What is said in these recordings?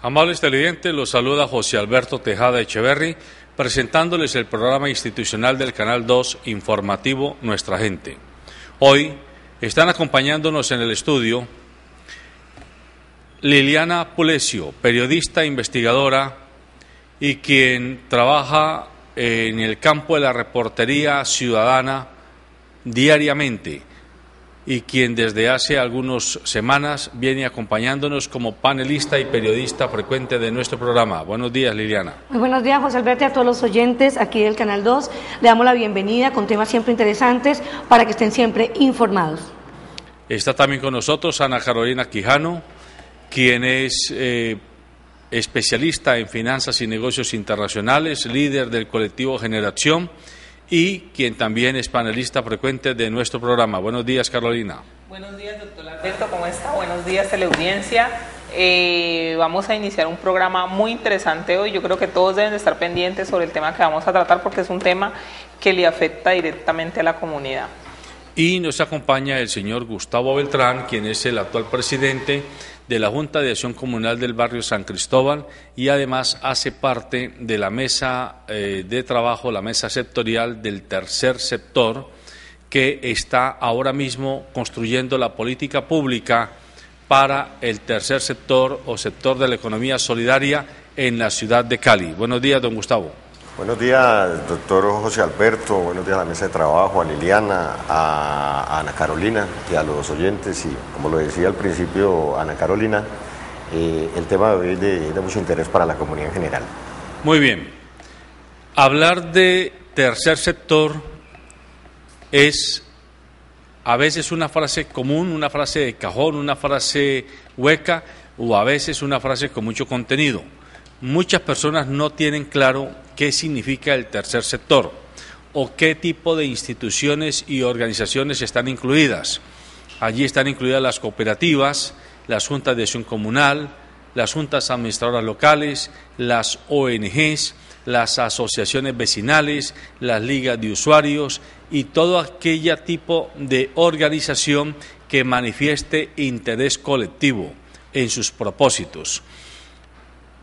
Amables televidentes, los saluda José Alberto Tejada Echeverri, presentándoles el programa institucional del Canal 2 informativo Nuestra Gente. Hoy están acompañándonos en el estudio Liliana Pulesio, periodista, investigadora y quien trabaja en el campo de la reportería ciudadana diariamente y quien desde hace algunas semanas viene acompañándonos como panelista y periodista frecuente de nuestro programa. Buenos días, Liliana. Muy buenos días, José Alberto, y a todos los oyentes aquí del Canal 2. Le damos la bienvenida con temas siempre interesantes para que estén siempre informados. Está también con nosotros Ana Carolina Quijano, quien es especialista en finanzas y negocios internacionales, líder del colectivo Generación, y quien también es panelista frecuente de nuestro programa. Buenos días, Carolina. Buenos días, doctor Alberto, ¿cómo está? Buenos días, teleaudiencia. Vamos a iniciar un programa muy interesante hoy. Yo creo que todos deben de estar pendientes sobre el tema que vamos a tratar porque es un tema que le afecta directamente a la comunidad. Y nos acompaña el señor Gustavo Beltrán, quien es el actual presidente de la Junta de Acción Comunal del barrio San Cristóbal y además hace parte de la mesa de trabajo, la mesa sectorial del tercer sector, que está ahora mismo construyendo la política pública para el tercer sector o sector de la economía solidaria en la ciudad de Cali. Buenos días, don Gustavo. Buenos días, doctor José Alberto, buenos días a la mesa de trabajo, a Liliana, a Ana Carolina y a los oyentes. Y como lo decía al principio Ana Carolina, el tema de hoy es de mucho interés para la comunidad en general. Muy bien. Hablar de tercer sector es a veces una frase común, una frase de cajón, una frase hueca o a veces una frase con mucho contenido. Muchas personas no tienen claro qué significa el tercer sector o qué tipo de instituciones y organizaciones están incluidas. Allí están incluidas las cooperativas, las juntas de acción comunal, las juntas administradoras locales, las ONGs, las asociaciones vecinales, las ligas de usuarios y todo aquel tipo de organización que manifieste interés colectivo en sus propósitos.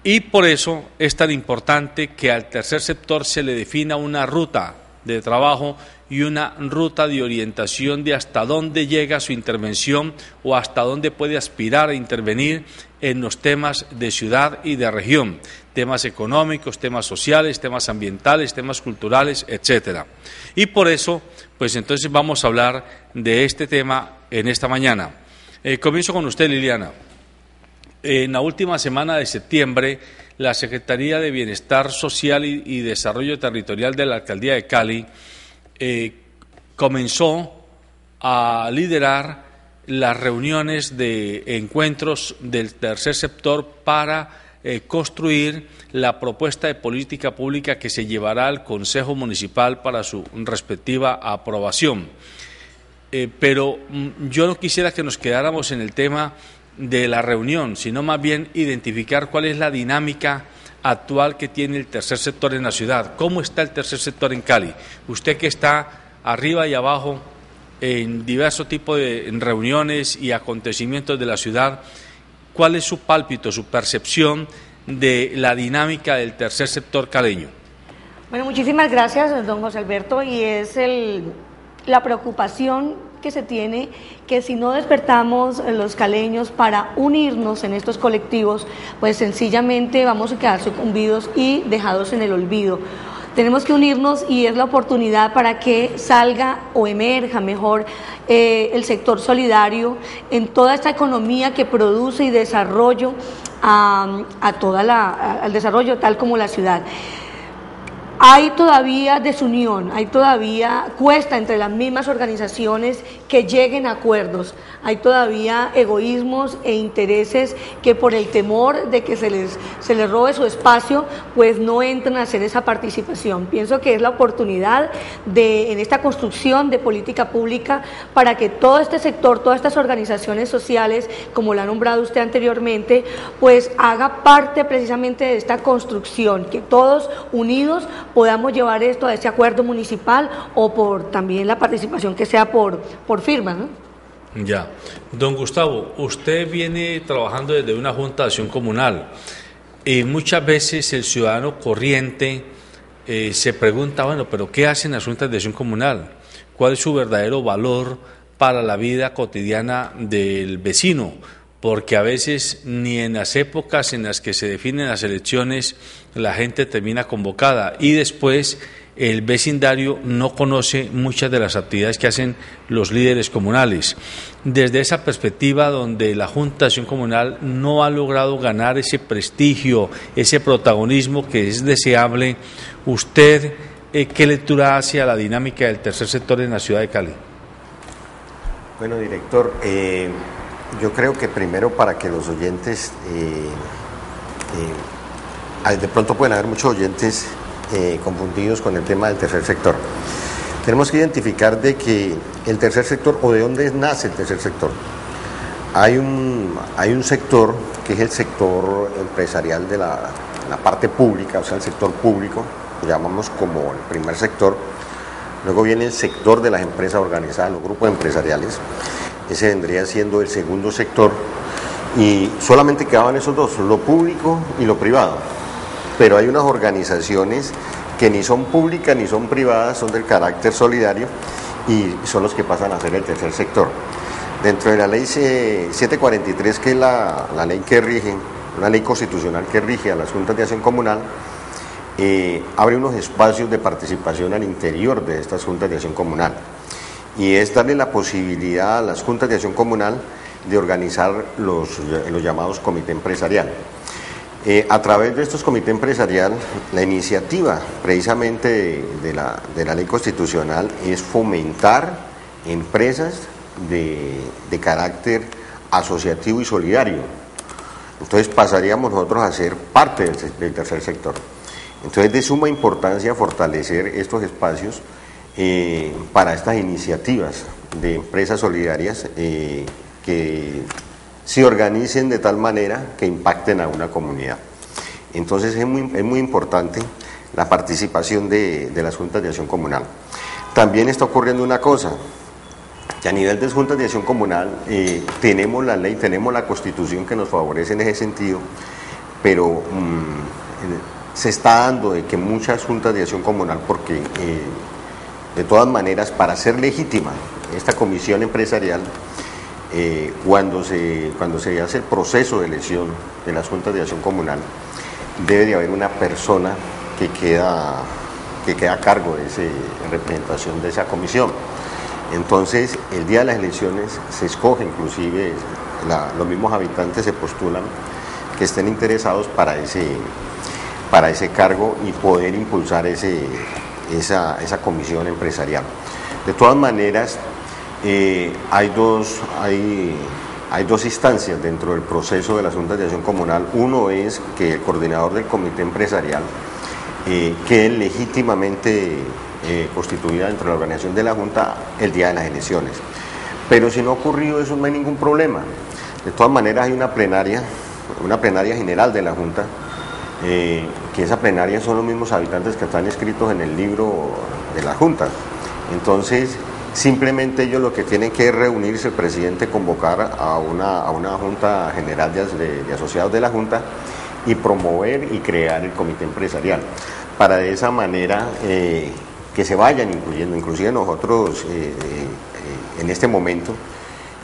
Y por eso es tan importante que al tercer sector se le defina una ruta de trabajo y una ruta de orientación de hasta dónde llega su intervención o hasta dónde puede aspirar a intervenir en los temas de ciudad y de región, temas económicos, temas sociales, temas ambientales, temas culturales, etcétera. Y por eso, pues entonces vamos a hablar de este tema en esta mañana. Comienzo con usted, Liliana. En la última semana de septiembre, la Secretaría de Bienestar Social y Desarrollo Territorial de la Alcaldía de Cali comenzó a liderar las reuniones de encuentros del tercer sector para construir la propuesta de política pública que se llevará al Consejo Municipal para su respectiva aprobación. Pero yo no quisiera que nos quedáramos en el tema de la reunión, sino más bien identificar cuál es la dinámica actual que tiene el tercer sector en la ciudad. ¿Cómo está el tercer sector en Cali? Usted que está arriba y abajo en diversos tipos de reuniones y acontecimientos de la ciudad, ¿cuál es su pálpito, su percepción de la dinámica del tercer sector caleño? Bueno, muchísimas gracias, don José Alberto, y es la preocupación que se tiene, que si no despertamos los caleños para unirnos en estos colectivos, pues sencillamente vamos a quedar sucumbidos y dejados en el olvido. Tenemos que unirnos y es la oportunidad para que salga o emerja mejor el sector solidario en toda esta economía que produce y desarrollo al desarrollo tal como la ciudad. Hay todavía desunión, hay todavía cuesta entre las mismas organizaciones que lleguen a acuerdos, hay todavía egoísmos e intereses que por el temor de que se les robe su espacio, pues no entran a hacer esa participación. Pienso que es la oportunidad en esta construcción de política pública para que todo este sector, todas estas organizaciones sociales, como la ha nombrado usted anteriormente, pues haga parte precisamente de esta construcción, que todos unidos podamos llevar esto a ese acuerdo municipal o por también la participación que sea por firma, ¿no? Ya. Don Gustavo, usted viene trabajando desde una Junta de Acción Comunal. muchas veces el ciudadano corriente se pregunta, bueno, pero ¿qué hacen las juntas de acción comunal? ¿Cuál es su verdadero valor para la vida cotidiana del vecino? Porque a veces ni en las épocas en las que se definen las elecciones la gente termina convocada y después el vecindario no conoce muchas de las actividades que hacen los líderes comunales. Desde esa perspectiva donde la Junta de Acción Comunal no ha logrado ganar ese prestigio, ese protagonismo que es deseable, ¿usted qué lectura hace a la dinámica del tercer sector en la ciudad de Cali? Bueno, director, yo creo que primero para que los oyentes, de pronto pueden haber muchos oyentes confundidos con el tema del tercer sector. Tenemos que identificar de que el tercer sector, o de dónde nace el tercer sector. Hay un sector que es el sector empresarial de la parte pública, o sea, el sector público, lo llamamos como el primer sector. Luego viene el sector de las empresas organizadas, los grupos empresariales. Ese vendría siendo el segundo sector. Y solamente quedaban esos dos, lo público y lo privado. Pero hay unas organizaciones que ni son públicas ni son privadas, son del carácter solidario y son los que pasan a ser el tercer sector. Dentro de la ley 743, que es la ley que rige, una ley constitucional que rige a las juntas de acción comunal, abre unos espacios de participación al interior de estas juntas de acción comunal. Y es darle la posibilidad a las juntas de acción comunal de organizar los llamados comité empresarial. A través de estos comités empresarial, la iniciativa precisamente de la ley constitucional es fomentar empresas de carácter asociativo y solidario. Entonces pasaríamos nosotros a ser parte del tercer sector. Entonces es de suma importancia fortalecer estos espacios para estas iniciativas de empresas solidarias que se organicen de tal manera que impacten a una comunidad. Entonces es muy importante la participación de las juntas de acción comunal. También está ocurriendo una cosa, que a nivel de juntas de acción comunal tenemos la ley, tenemos la constitución que nos favorece en ese sentido, pero se está dando de que muchas juntas de acción comunal, porque de todas maneras, para ser legítima esta comisión empresarial, cuando se hace el proceso de elección de las juntas de acción comunal, debe de haber una persona que queda a cargo en representación de esa comisión. Entonces, el día de las elecciones se escoge, inclusive los mismos habitantes se postulan que estén interesados para ese cargo y poder impulsar esa comisión empresarial. De todas maneras, hay dos instancias dentro del proceso de las juntas de acción comunal. Uno es que el coordinador del comité empresarial quede legítimamente constituida dentro de la organización de la junta el día de las elecciones. Pero si no ha ocurrido eso, no hay ningún problema. De todas maneras, hay una plenaria general de la junta, que esa plenaria son los mismos habitantes que están inscritos en el libro de la junta. Entonces, simplemente ellos lo que tienen que es reunirse, el presidente convocar a una junta general de asociados de la junta y promover y crear el comité empresarial, para de esa manera que se vayan incluyendo. Inclusive nosotros en este momento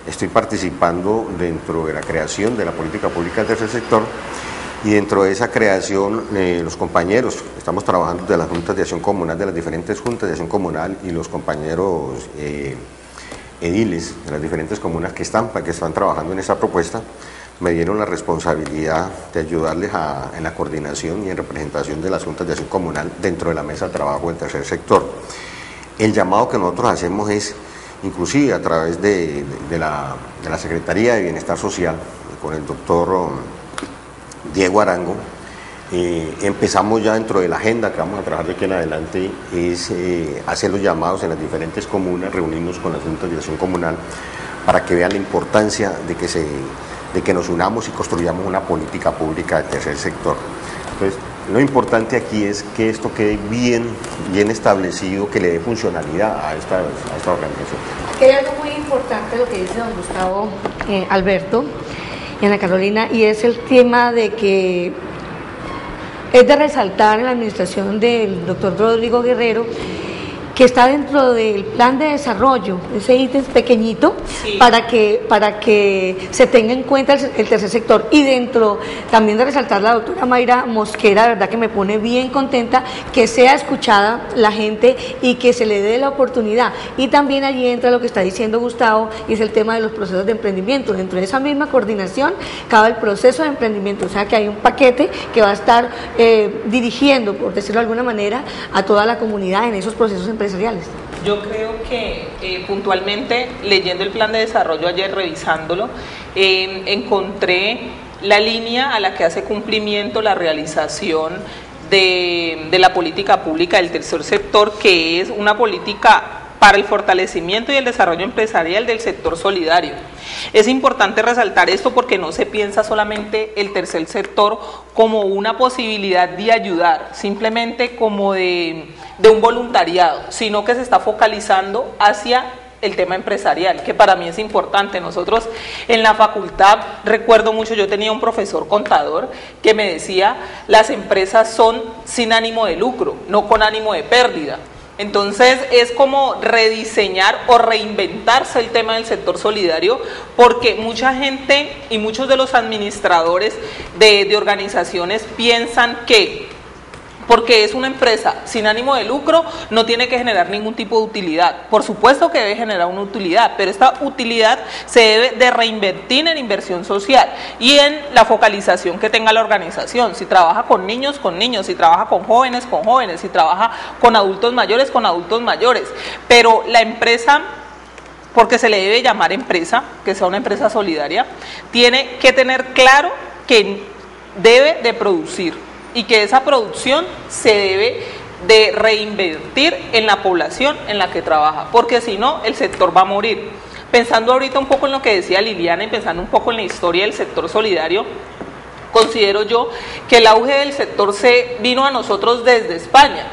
estoy participando dentro de la creación de la política pública del tercer sector, y dentro de esa creación los compañeros, estamos trabajando de las juntas de acción comunal, de las diferentes juntas de acción comunal, y los compañeros ediles de las diferentes comunas que están trabajando en esta propuesta, me dieron la responsabilidad de ayudarles en la coordinación y en representación de las juntas de acción comunal dentro de la mesa de trabajo del tercer sector. El llamado que nosotros hacemos es, inclusive a través de la Secretaría de Bienestar Social, con el doctor Diego Arango, empezamos ya dentro de la agenda que vamos a trabajar de aquí en adelante, es hacer los llamados en las diferentes comunas, reunirnos con las juntas de acción comunal para que vean la importancia de que nos unamos y construyamos una política pública del tercer sector. Entonces, lo importante aquí es que esto quede bien establecido, que le dé funcionalidad a esta organización. Aquí hay algo muy importante lo que dice don Gustavo Alberto y Ana Carolina, y es el tema de que es de resaltar en la administración del doctor Rodrigo Guerrero, que está dentro del plan de desarrollo, ese ítem pequeñito, sí, para que se tenga en cuenta el tercer sector. Y dentro también de resaltar la doctora Mayra Mosquera, de verdad que me pone bien contenta que sea escuchada la gente y que se le dé la oportunidad. Y también allí entra lo que está diciendo Gustavo, y es el tema de los procesos de emprendimiento. Dentro de esa misma coordinación cabe el proceso de emprendimiento, o sea que hay un paquete que va a estar dirigiendo, por decirlo de alguna manera, a toda la comunidad en esos procesos empresariales. Yo creo que puntualmente, leyendo el plan de desarrollo ayer, revisándolo, encontré la línea a la que hace cumplimiento la realización de la política pública del tercer sector, que es una política para el fortalecimiento y el desarrollo empresarial del sector solidario. Es importante resaltar esto porque no se piensa solamente el tercer sector como una posibilidad de ayudar, simplemente como de un voluntariado, sino que se está focalizando hacia el tema empresarial, que para mí es importante. Nosotros en la facultad, recuerdo mucho, yo tenía un profesor contador que me decía, las empresas son sin ánimo de lucro, no con ánimo de pérdida. Entonces es como rediseñar o reinventarse el tema del sector solidario, porque mucha gente y muchos de los administradores de organizaciones piensan que porque es una empresa sin ánimo de lucro no tiene que generar ningún tipo de utilidad. Por supuesto que debe generar una utilidad, pero esta utilidad se debe de reinvertir en inversión social y en la focalización que tenga la organización. Si trabaja con niños, si trabaja con jóvenes, si trabaja con adultos mayores, pero la empresa, porque se le debe llamar empresa, que sea una empresa solidaria, tiene que tener claro que debe de producir y que esa producción se debe de reinvertir en la población en la que trabaja, porque si no, el sector va a morir. Pensando ahorita un poco en lo que decía Liliana y pensando un poco en la historia del sector solidario, considero yo que el auge del sector se vino a nosotros desde España,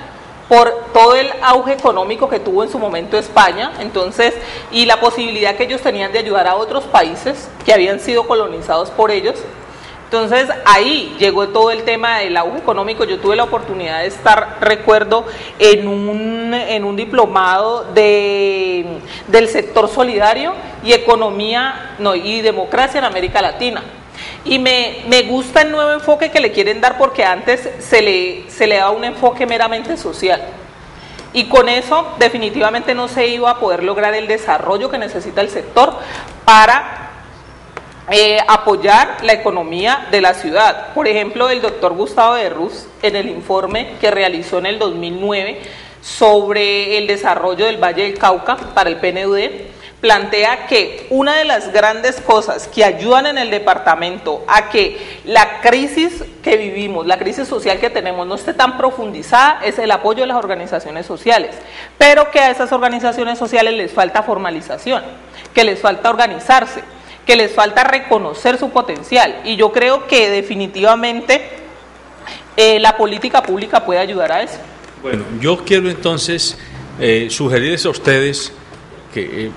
por todo el auge económico que tuvo en su momento España, entonces, y la posibilidad que ellos tenían de ayudar a otros países que habían sido colonizados por ellos. Entonces ahí llegó todo el tema del auge económico. Yo tuve la oportunidad de estar, recuerdo, en un diplomado del sector solidario y economía, y democracia en América Latina. Y me gusta el nuevo enfoque que le quieren dar, porque antes se le daba un enfoque meramente social. Y con eso definitivamente no se iba a poder lograr el desarrollo que necesita el sector para apoyar la economía de la ciudad. Por ejemplo, el doctor Gustavo de Ruz, en el informe que realizó en el 2009 sobre el desarrollo del Valle del Cauca para el PNUD, plantea que una de las grandes cosas que ayudan en el departamento a que la crisis que vivimos, la crisis social que tenemos, no esté tan profundizada, es el apoyo de las organizaciones sociales, pero que a esas organizaciones sociales les falta formalización, que les falta organizarse, que les falta reconocer su potencial, y yo creo que definitivamente la política pública puede ayudar a eso. Bueno, yo quiero entonces sugerirles a ustedes que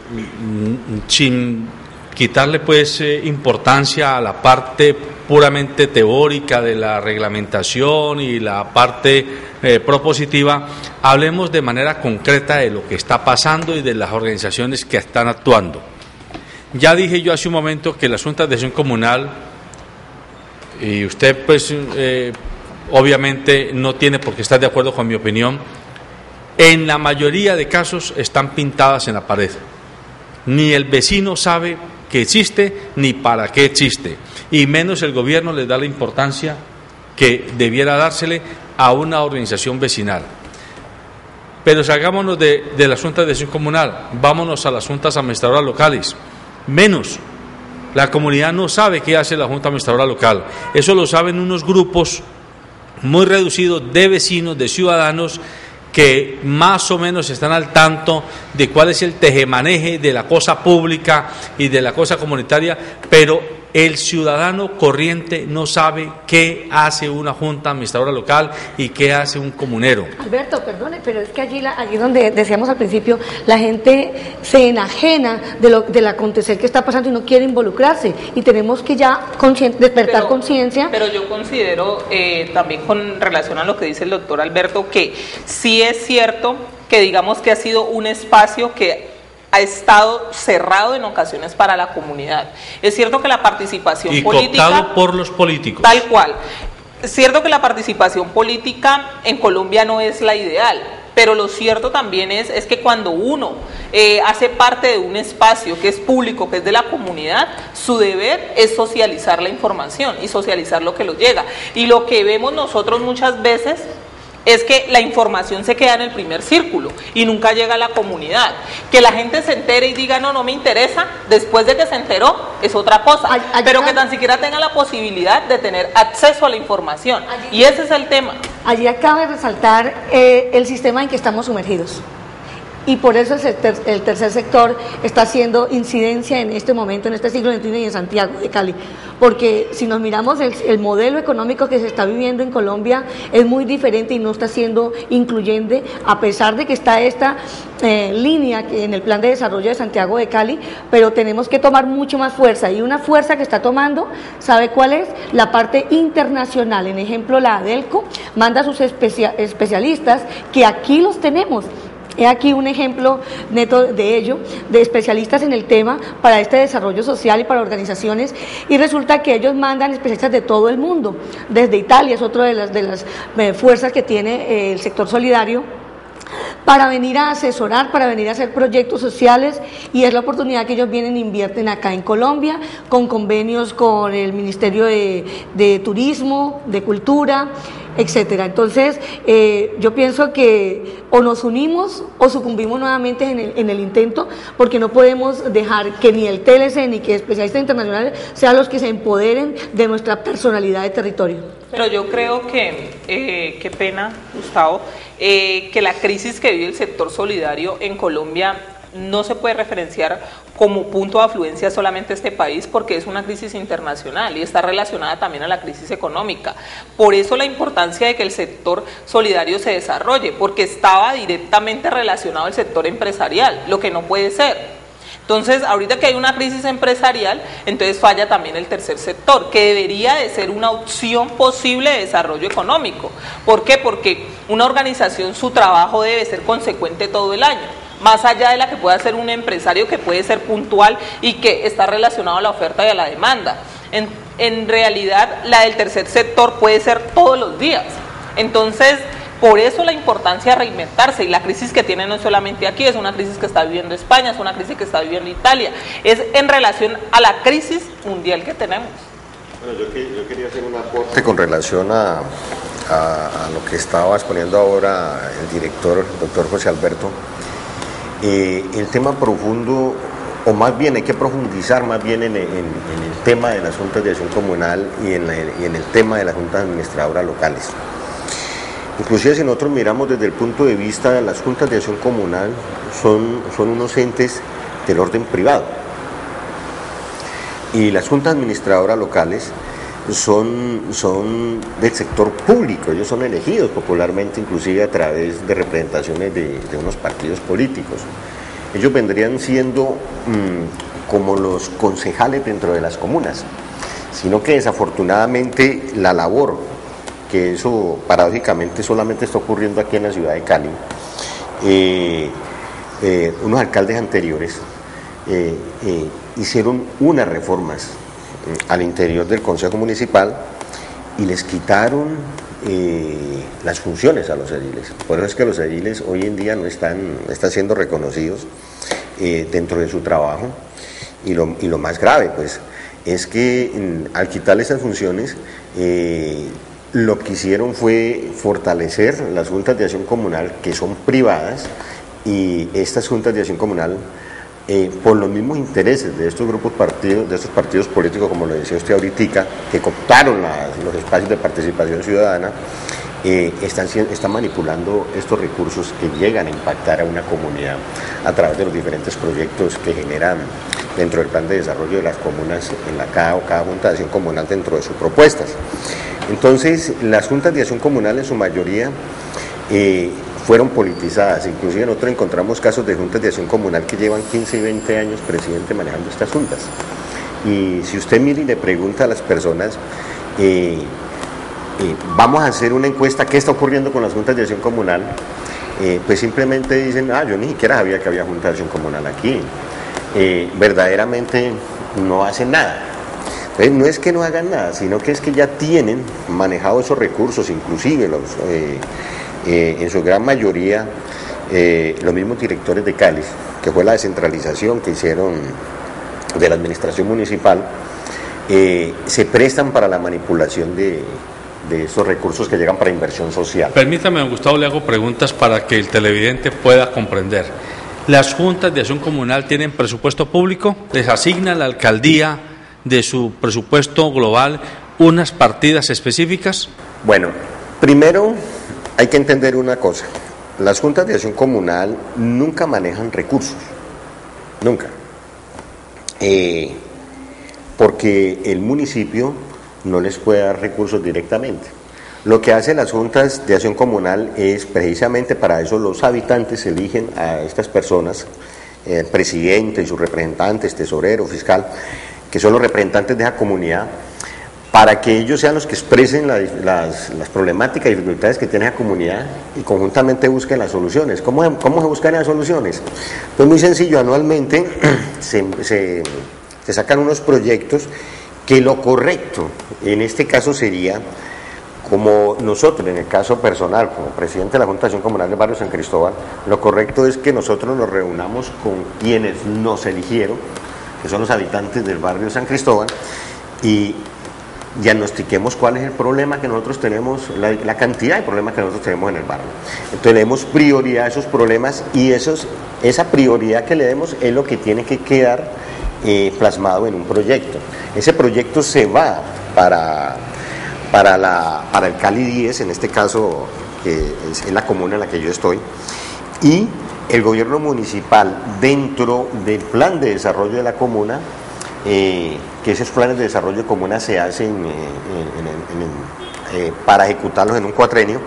sin quitarle pues importancia a la parte puramente teórica de la reglamentación y la parte propositiva, hablemos de manera concreta de lo que está pasando y de las organizaciones que están actuando. Ya dije yo hace un momento que las juntas de acción comunal, y usted pues obviamente no tiene por qué estar de acuerdo con mi opinión, en la mayoría de casos están pintadas en la pared. Ni el vecino sabe que existe ni para qué existe, y menos el gobierno les da la importancia que debiera dársele a una organización vecinal. Pero salgámonos de las juntas de acción comunal, vámonos a las juntas administradoras locales. Menos. La comunidad no sabe qué hace la junta administradora local. Eso lo saben unos grupos muy reducidos de vecinos, de ciudadanos, que más o menos están al tanto de cuál es el tejemaneje de la cosa pública y de la cosa comunitaria, pero el ciudadano corriente no sabe qué hace una junta administradora local y qué hace un comunero. Alberto, perdone, pero es que allí donde decíamos al principio, la gente se enajena del acontecer que está pasando y no quiere involucrarse, y tenemos que ya despertar conciencia. Pero yo considero también con relación a lo que dice el doctor Alberto, que sí es cierto que digamos que ha sido un espacio que ha estado cerrado en ocasiones para la comunidad. Es cierto que la participación política... cooptado por los políticos. Tal cual. Es cierto que la participación política en Colombia no es la ideal, pero lo cierto también es que cuando uno hace parte de un espacio que es público, que es de la comunidad, su deber es socializar la información y socializar lo que lo llega. Y lo que vemos nosotros muchas veces es que la información se queda en el primer círculo y nunca llega a la comunidad. Que la gente se entere y diga, no me interesa, después de que se enteró, es otra cosa. Pero que tan siquiera tenga la posibilidad de tener acceso a la información. Y ese es el tema. Allí acaba de resaltar el sistema en que estamos sumergidos. Y por eso el tercer sector está haciendo incidencia en este momento, en este siglo XXI y en Santiago de Cali. Porque si nos miramos el modelo económico que se está viviendo en Colombia es muy diferente y no está siendo incluyente, a pesar de que está esta línea en el plan de desarrollo de Santiago de Cali, pero tenemos que tomar mucho más fuerza, y una fuerza que está tomando, ¿sabe cuál es? La parte internacional. En ejemplo, la ADELCO manda a sus especialistas, que aquí los tenemos. He aquí un ejemplo neto de ello, de especialistas en el tema para este desarrollo social y para organizaciones, y resulta que ellos mandan especialistas de todo el mundo. Desde Italia es otra de las fuerzas que tiene el sector solidario, para venir a asesorar, para venir a hacer proyectos sociales, y es la oportunidad que ellos vienen e invierten acá en Colombia, con convenios con el Ministerio de Turismo, de Cultura, etcétera. Entonces, yo pienso que o nos unimos o sucumbimos nuevamente en el intento, porque no podemos dejar que ni el TLC ni que especialistas internacionales sean los que se empoderen de nuestra personalidad de territorio. Pero yo creo que, qué pena, Gustavo, que la crisis que vive el sector solidario en Colombia no se puede referenciar como punto de afluencia solamente este país, porque es una crisis internacional y está relacionada también a la crisis económica. Por eso la importancia de que el sector solidario se desarrolle, porque estaba directamente relacionado al sector empresarial, lo que no puede ser. Entonces, ahorita que hay una crisis empresarial, entonces falla también el tercer sector, que debería de ser una opción posible de desarrollo económico. ¿Por qué? Porque una organización, su trabajo debe ser consecuente todo el año, más allá de la que pueda ser un empresario, que puede ser puntual y que está relacionado a la oferta y a la demanda. En realidad, la del tercer sector puede ser todos los días. Entonces, por eso la importancia de reinventarse, y la crisis que tiene no es solamente aquí, es una crisis que está viviendo España, es una crisis que está viviendo Italia, es en relación a la crisis mundial que tenemos. Bueno, yo quería hacer un aporte con relación a lo que estaba exponiendo ahora el director, el doctor José Alberto. El tema profundo, o más bien hay que profundizar más bien en el tema de las juntas de acción comunal y en el tema de las juntas administradoras locales. Inclusive si nosotros miramos desde el punto de vista de las juntas de acción comunal, son unos entes del orden privado, y las juntas administradoras locales son del sector público. Ellos son elegidos popularmente, inclusive a través de representaciones de unos partidos políticos. Ellos vendrían siendo como los concejales dentro de las comunas, sino que desafortunadamente la labor, que eso paradójicamente solamente está ocurriendo aquí en la ciudad de Cali, unos alcaldes anteriores hicieron unas reformas al interior del Consejo Municipal y les quitaron las funciones a los ediles. Por eso es que los ediles hoy en día no están siendo reconocidos dentro de su trabajo, y lo más grave pues es que al quitarle esas funciones, lo que hicieron fue fortalecer las juntas de acción comunal, que son privadas, y estas juntas de acción comunal, por los mismos intereses de estos partidos políticos, como lo decía usted ahorita, que cooptaron los espacios de participación ciudadana, están manipulando estos recursos que llegan a impactar a una comunidad a través de los diferentes proyectos que generan dentro del plan de desarrollo de las comunas, cada junta de acción comunal dentro de sus propuestas. Entonces, las juntas de acción comunal en su mayoría fueron politizadas, inclusive nosotros encontramos casos de juntas de acción comunal que llevan 15 y 20 años presidente manejando estas juntas. Y si usted mira y le pregunta a las personas, vamos a hacer una encuesta, ¿qué está ocurriendo con las juntas de acción comunal? Pues simplemente dicen, yo ni siquiera sabía que había junta de acción comunal aquí. Verdaderamente no hacen nada. Entonces no es que no hagan nada, sino que es que ya tienen manejado esos recursos, inclusive en su gran mayoría los mismos directores de Cali, que fue la descentralización que hicieron de la administración municipal, se prestan para la manipulación de esos recursos que llegan para inversión social. Permítame, don Gustavo, le hago preguntas para que el televidente pueda comprender. ¿Las juntas de acción comunal tienen presupuesto público? ¿Les asigna la alcaldía de su presupuesto global unas partidas específicas? Bueno, primero hay que entender una cosa. Las juntas de acción comunal nunca manejan recursos, nunca. Porque el municipio no les puede dar recursos directamente. Lo que hacen las juntas de acción comunal es precisamente para eso los habitantes eligen a estas personas, el presidente y sus representantes, tesorero, fiscal, que son los representantes de esa comunidad, para que ellos sean los que expresen las problemáticas y dificultades que tiene esa comunidad y conjuntamente busquen las soluciones. ¿Cómo se buscan las soluciones? Pues muy sencillo, anualmente se sacan unos proyectos que lo correcto en este caso sería, como nosotros en el caso personal, como presidente de la Junta de Acción Comunal del Barrio San Cristóbal, lo correcto es que nosotros nos reunamos con quienes nos eligieron, que son los habitantes del barrio San Cristóbal, y diagnostiquemos cuál es el problema que nosotros tenemos, la cantidad de problemas que nosotros tenemos en el barrio. Entonces le demos prioridad a esos problemas y esa prioridad que le demos es lo que tiene que quedar plasmado en un proyecto. Ese proyecto se va para el Cali 10, en este caso que es en la comuna en la que yo estoy, y el gobierno municipal dentro del plan de desarrollo de la comuna, que esos planes de desarrollo de comuna se hacen para ejecutarlos en un cuatrenio.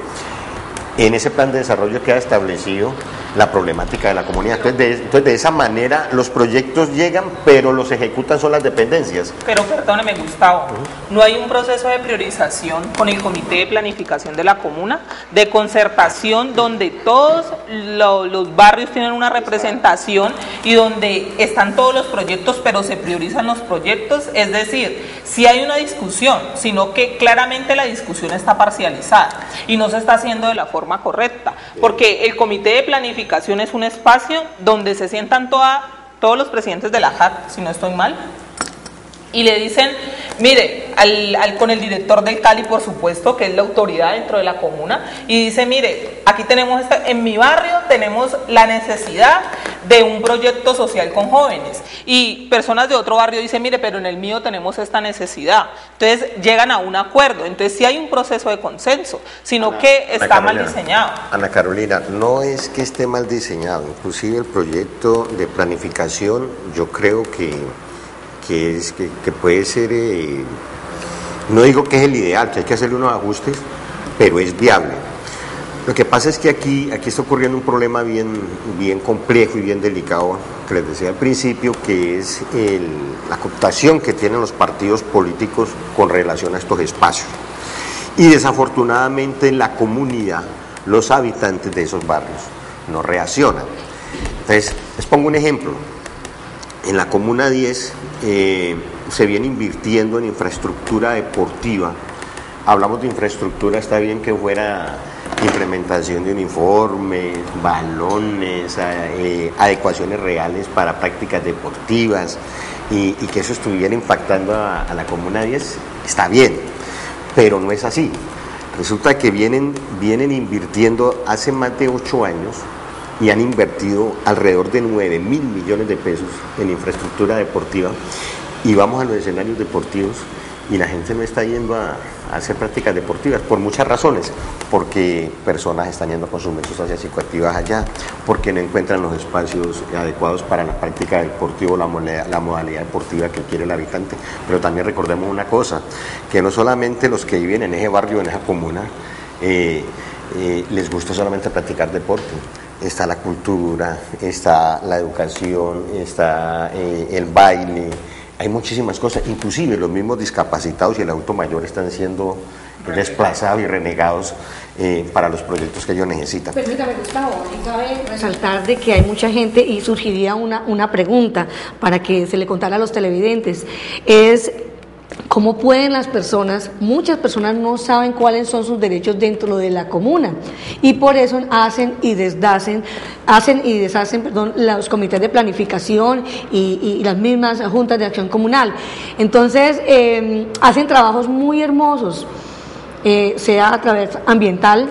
En ese plan de desarrollo queda establecido la problemática de la comunidad. Entonces de esa manera los proyectos llegan, pero los ejecutan son las dependencias. Pero perdóneme, Gustavo, ¿no hay un proceso de priorización con el Comité de Planificación de la Comuna, de concertación, donde todos los barrios tienen una representación y donde están todos los proyectos, pero se priorizan los proyectos? Es decir, sí hay una discusión, sino que claramente la discusión está parcializada y no se está haciendo de la forma correcta, porque el Comité de Planificación es un espacio donde se sientan todos los presidentes de la JAC, si no estoy mal, y le dicen, mire, con el director del Cali, por supuesto, que es la autoridad dentro de la comuna, y dice, mire, aquí tenemos, en mi barrio tenemos la necesidad de un proyecto social con jóvenes, y personas de otro barrio dicen, mire, pero en el mío tenemos esta necesidad. Entonces llegan a un acuerdo. Entonces sí hay un proceso de consenso, sino que está mal diseñado. Ana Carolina, no es que esté mal diseñado, inclusive el proyecto de planificación yo creo que puede ser, no digo que es el ideal, que hay que hacerle unos ajustes, pero es viable. Lo que pasa es que aquí está ocurriendo un problema bien complejo y bien delicado, que les decía al principio, que es la cooptación que tienen los partidos políticos con relación a estos espacios. Y desafortunadamente en la comunidad, los habitantes de esos barrios no reaccionan. Entonces, les pongo un ejemplo. En la Comuna 10 se viene invirtiendo en infraestructura deportiva. Hablamos de infraestructura, está bien que fuera implementación de uniformes, balones, adecuaciones reales para prácticas deportivas y que eso estuviera impactando a la Comuna 10, está bien, pero no es así. Resulta que vienen invirtiendo hace más de 8 años y han invertido alrededor de 9.000 millones de pesos en infraestructura deportiva, y vamos a los escenarios deportivos y la gente no está yendo a a hacer prácticas deportivas por muchas razones, porque personas están yendo con consumir sustancias psicoactivas allá, porque no encuentran los espacios adecuados para la práctica deportiva, la modalidad deportiva que quiere el habitante. Pero también recordemos una cosa, que no solamente los que viven en ese barrio, en esa comuna, les gusta solamente practicar deporte. Está la cultura, está la educación, está el baile, hay muchísimas cosas, inclusive los mismos discapacitados y el adulto mayor están siendo desplazados y renegados para los proyectos que ellos necesitan. Permítame, Gustavo, y cabe resaltar de que hay mucha gente, y surgiría una pregunta para que se le contara a los televidentes, es ¿cómo pueden las personas? Muchas personas no saben cuáles son sus derechos dentro de la comuna y por eso hacen y deshacen los comités de planificación y las mismas juntas de acción comunal. Entonces hacen trabajos muy hermosos, sea a través ambiental,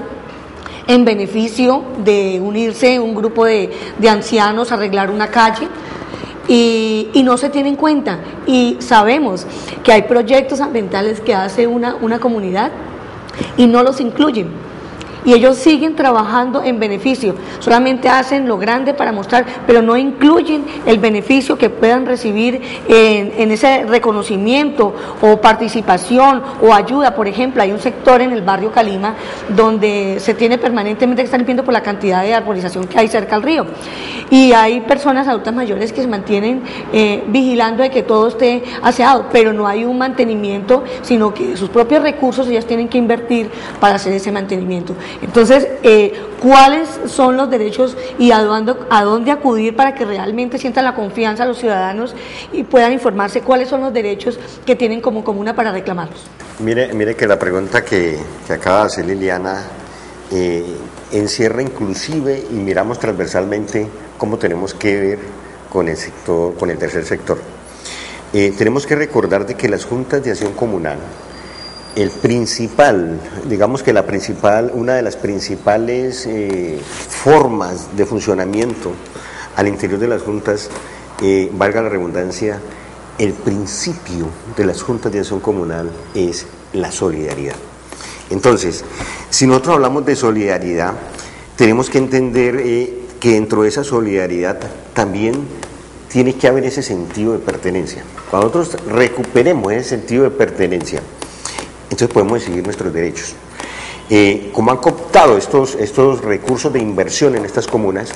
en beneficio de unirse un grupo de ancianos a arreglar una calle. Y no se tiene en cuenta, y sabemos que hay proyectos ambientales que hace una comunidad y no los incluyen, y ellos siguen trabajando en beneficio, solamente hacen lo grande para mostrar, pero no incluyen el beneficio que puedan recibir en ese reconocimiento o participación o ayuda. Por ejemplo, hay un sector en el barrio Calima donde se tiene permanentemente que estar limpiando por la cantidad de arborización que hay cerca al río, y hay personas adultas mayores que se mantienen vigilando de que todo esté aseado, pero no hay un mantenimiento, sino que sus propios recursos ellas tienen que invertir para hacer ese mantenimiento. Entonces, ¿cuáles son los derechos y a dónde acudir para que realmente sientan la confianza los ciudadanos y puedan informarse cuáles son los derechos que tienen como comuna para reclamarlos? Mire que la pregunta que acaba de hacer Liliana encierra inclusive, y miramos transversalmente cómo tenemos que ver con el sector, con el tercer sector. Tenemos que recordar de que las juntas de acción comunal, el principal, digamos que una de las principales formas de funcionamiento al interior de las juntas, valga la redundancia, el principio de las juntas de acción comunal es la solidaridad. Entonces, si nosotros hablamos de solidaridad, tenemos que entender que dentro de esa solidaridad también tiene que haber ese sentido de pertenencia. Cuando nosotros recuperemos ese sentido de pertenencia, entonces podemos decidir nuestros derechos. Como han cooptado estos recursos de inversión en estas comunas,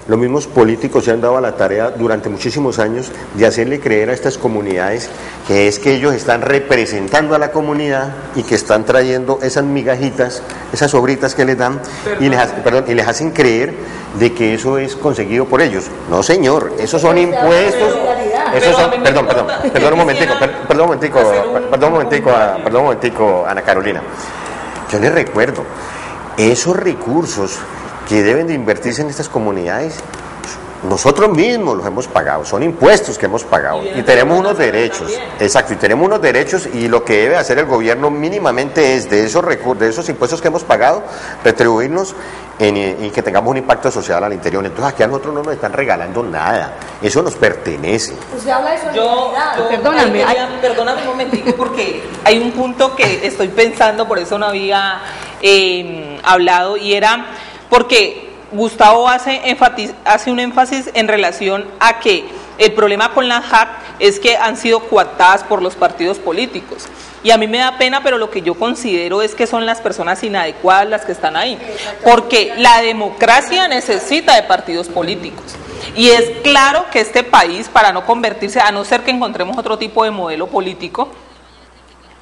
los mismos políticos se han dado a la tarea durante muchísimos años de hacerle creer a estas comunidades que es que ellos están representando a la comunidad y que están trayendo esas migajitas, esas sobritas que les dan y les hacen creer de que eso es conseguido por ellos. No, señor, esos son impuestos. Esos son, perdón un momentico, Ana Carolina. Yo les recuerdo, esos recursos que deben de invertirse en estas comunidades, nosotros mismos los hemos pagado, son impuestos que hemos pagado y tenemos unos derechos, exacto, y tenemos unos derechos, y lo que debe hacer el gobierno mínimamente es de esos recursos, de esos impuestos que hemos pagado, retribuirnos y que tengamos un impacto social al interior. Entonces aquí a nosotros no nos están regalando nada, eso nos pertenece. Usted habla de solidaridad. Perdóname un momentico, porque hay un punto que estoy pensando, por eso no había hablado, y era porque Gustavo hace un énfasis en relación a que el problema con la JAC es que han sido cooptadas por los partidos políticos. Y a mí me da pena, pero lo que yo considero es que son las personas inadecuadas las que están ahí. Porque la democracia necesita de partidos políticos. Y es claro que este país, para no convertirse, a no ser que encontremos otro tipo de modelo político,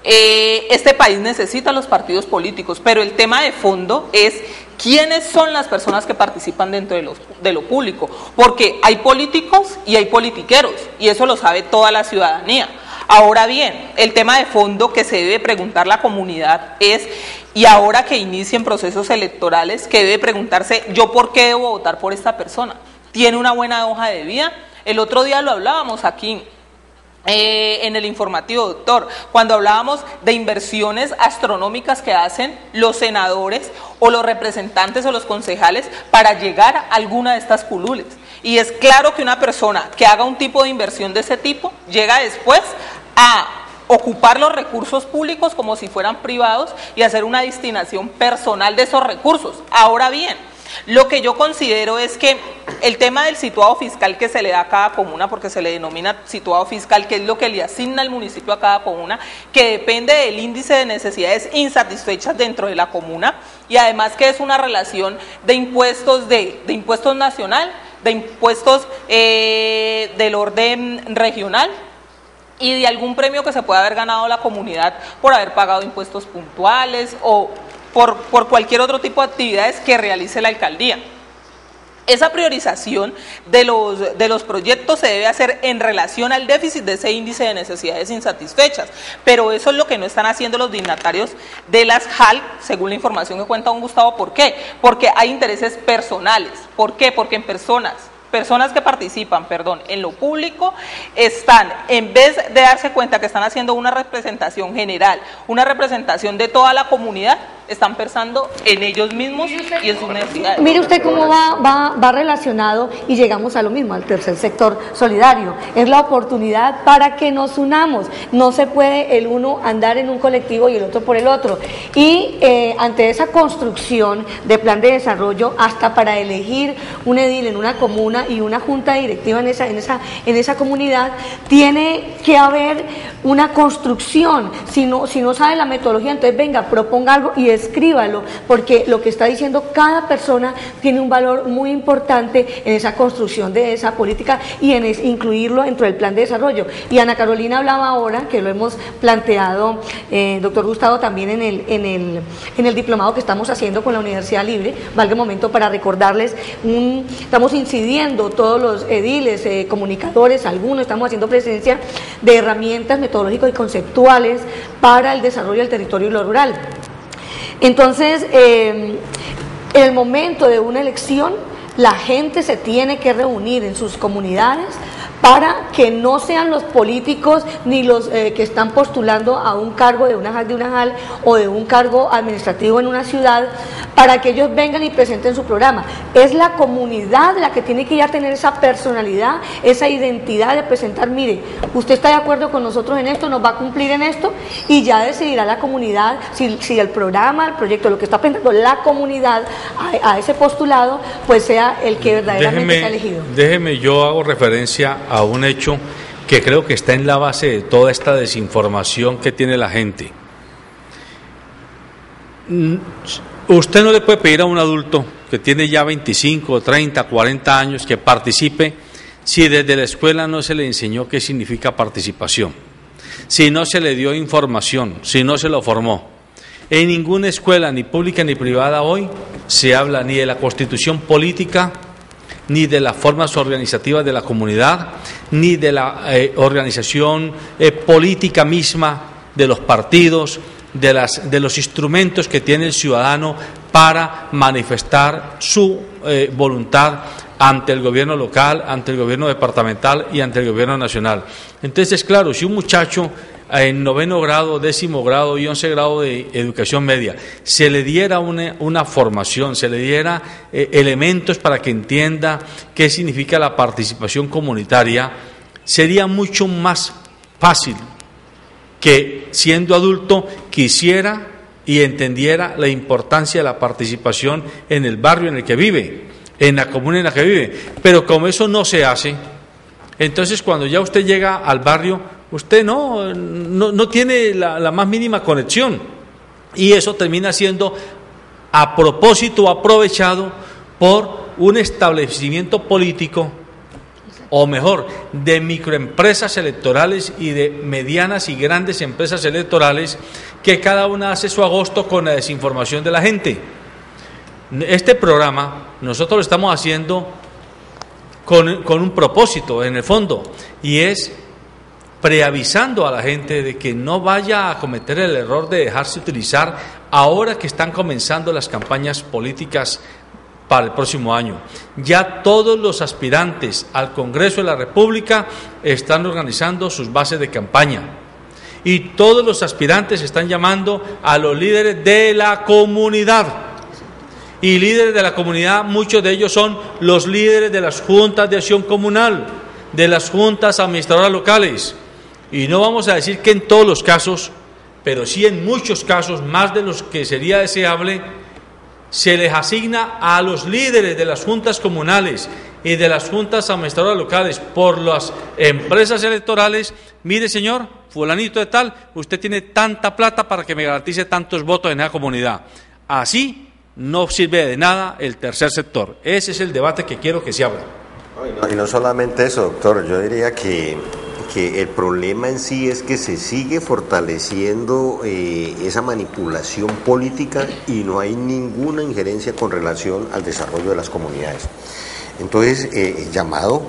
este país necesita los partidos políticos, pero el tema de fondo es quiénes son las personas que participan dentro de lo público, porque hay políticos y hay politiqueros, y eso lo sabe toda la ciudadanía. Ahora bien, el tema de fondo que se debe preguntar la comunidad es, y ahora que inicien procesos electorales, que debe preguntarse, ¿yo por qué debo votar por esta persona? ¿Tiene una buena hoja de vida? El otro día lo hablábamos aquí en el informativo, doctor, cuando hablábamos de inversiones astronómicas que hacen los senadores o los representantes o los concejales para llegar a alguna de estas curules. Y es claro que una persona que haga un tipo de inversión de ese tipo llega después a ocupar los recursos públicos como si fueran privados y hacer una destinación personal de esos recursos. Ahora bien, lo que yo considero es que el tema del situado fiscal que se le da a cada comuna, porque se le denomina situado fiscal, que es lo que le asigna el municipio a cada comuna, que depende del índice de necesidades insatisfechas dentro de la comuna, y además que es una relación de impuestos de impuestos nacional, de impuestos del orden regional, y de algún premio que se pueda haber ganado la comunidad por haber pagado impuestos puntuales o por cualquier otro tipo de actividades que realice la alcaldía. Esa priorización de los proyectos se debe hacer en relación al déficit de ese índice de necesidades insatisfechas, pero eso es lo que no están haciendo los dignatarios de las JAL, según la información que cuenta don Gustavo. ¿Por qué? Porque hay intereses personales. ¿Por qué? Porque en personas que participan, en lo público, están, en vez de darse cuenta que están haciendo una representación general, una representación de toda la comunidad, están pensando en ellos mismos y en sus necesidades. Mire usted cómo va relacionado, y llegamos a lo mismo, al tercer sector solidario. Es la oportunidad para que nos unamos. No se puede el uno andar en un colectivo y el otro por el otro. Y ante esa construcción de plan de desarrollo, hasta para elegir un edil en una comuna y una junta directiva en esa comunidad, tiene que haber una construcción. Si no sabe la metodología, entonces venga, proponga algo y escríbalo, porque lo que está diciendo cada persona tiene un valor muy importante en esa construcción de esa política y en incluirlo dentro del plan de desarrollo. Y Ana Carolina hablaba ahora, que lo hemos planteado, doctor Gustavo, también en el diplomado que estamos haciendo con la Universidad Libre. Valga el momento para recordarles, estamos incidiendo todos los ediles, comunicadores, algunos, estamos haciendo presencia de herramientas metodológicas y conceptuales para el desarrollo del territorio y lo rural. Entonces, en el momento de una elección, la gente se tiene que reunir en sus comunidades para que no sean los políticos ni los que están postulando a un cargo de una JAL o de un cargo administrativo en una ciudad, para que ellos vengan y presenten su programa. Es la comunidad la que tiene que ya tener esa personalidad, esa identidad de presentar, mire, usted está de acuerdo con nosotros en esto, nos va a cumplir en esto, y ya decidirá la comunidad si el programa, el proyecto, lo que está pensando la comunidad a ese postulado, pues sea el que verdaderamente sea elegido. Déjeme, yo hago referencia a un hecho que creo que está en la base de toda esta desinformación que tiene la gente. Usted no le puede pedir a un adulto que tiene ya 25, 30, 40 años que participe si desde la escuela no se le enseñó qué significa participación, si no se le dio información, si no se lo formó. En ninguna escuela, ni pública ni privada hoy, se habla ni de la constitución política, ni de las formas organizativas de la comunidad, ni de la organización política misma, de los partidos, de los instrumentos que tiene el ciudadano para manifestar su voluntad ante el gobierno local, ante el gobierno departamental y ante el gobierno nacional. Entonces, claro, si un muchacho en 9º grado, 10º grado y 11 grado de educación media se le diera una formación, se le diera elementos para que entienda qué significa la participación comunitaria, sería mucho más fácil que, siendo adulto, quisiera y entendiera la importancia de la participación en el barrio en el que vive, en la comuna en la que vive. Pero como eso no se hace, entonces cuando ya usted llega al barrio, usted no tiene la más mínima conexión, y eso termina siendo a propósito aprovechado por un establecimiento político, o mejor, de microempresas electorales y de medianas y grandes empresas electorales, que cada una hace su agosto con la desinformación de la gente. Este programa nosotros lo estamos haciendo con un propósito en el fondo, y es preavisando a la gente de que no vaya a cometer el error de dejarse utilizar ahora que están comenzando las campañas políticas para el próximo año. Ya todos los aspirantes al Congreso de la República están organizando sus bases de campaña, y todos los aspirantes están llamando a los líderes de la comunidad. Y líderes de la comunidad, muchos de ellos son los líderes de las juntas de acción comunal, de las juntas administradoras locales. Y no vamos a decir que en todos los casos, pero sí en muchos casos, más de los que sería deseable, se les asigna a los líderes de las juntas comunales y de las juntas administradoras locales por las empresas electorales: mire, señor fulanito de tal, usted tiene tanta plata para que me garantice tantos votos en esa comunidad. Así no sirve de nada el tercer sector. Ese es el debate que quiero que se abra. Y no solamente eso, doctor, yo diría que el problema en sí es que se sigue fortaleciendo esa manipulación política y no hay ninguna injerencia con relación al desarrollo de las comunidades. Entonces, el llamado